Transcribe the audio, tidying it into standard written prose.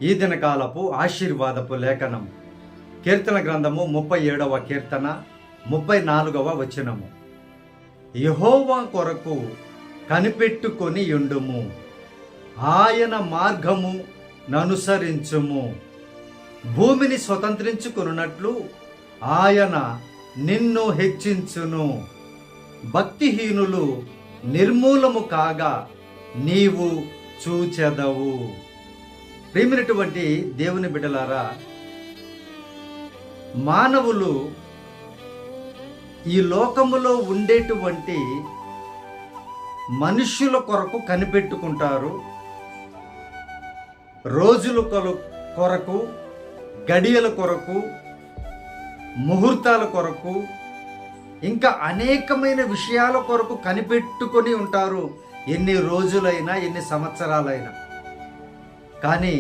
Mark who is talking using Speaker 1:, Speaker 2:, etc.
Speaker 1: ఈ దినకాలపు ఆశీర్వాదపు లేఖనం కీర్తన గ్రంథము 37వ కీర్తన 34వ వచనము. యెహోవా కొరకు కనిపెట్టుకొని యుండుము, ఆయన మార్గము ననుసరించుము. భూమిని స్వతంత్రించుకొనున్నట్లు ఆయన నిన్ను హెచ్చించును. భక్తిహీనులు నిర్మూలము కాగా నీవు చూచెదవు. ప్రియమైనటువంటి దేవుని బిడ్డలారా, మానవులు ఈ లోకములో ఉండేటువంటి మనుష్యుల కొరకు కనిపెట్టుకుంటారు. రోజుల కొరకు, గడియల కొరకు, ముహూర్తాల కొరకు, ఇంకా అనేకమైన విషయాల కొరకు కనిపెట్టుకొని ఉంటారు, ఎన్ని రోజులైనా ఎన్ని సంవత్సరాలైనా. కానీ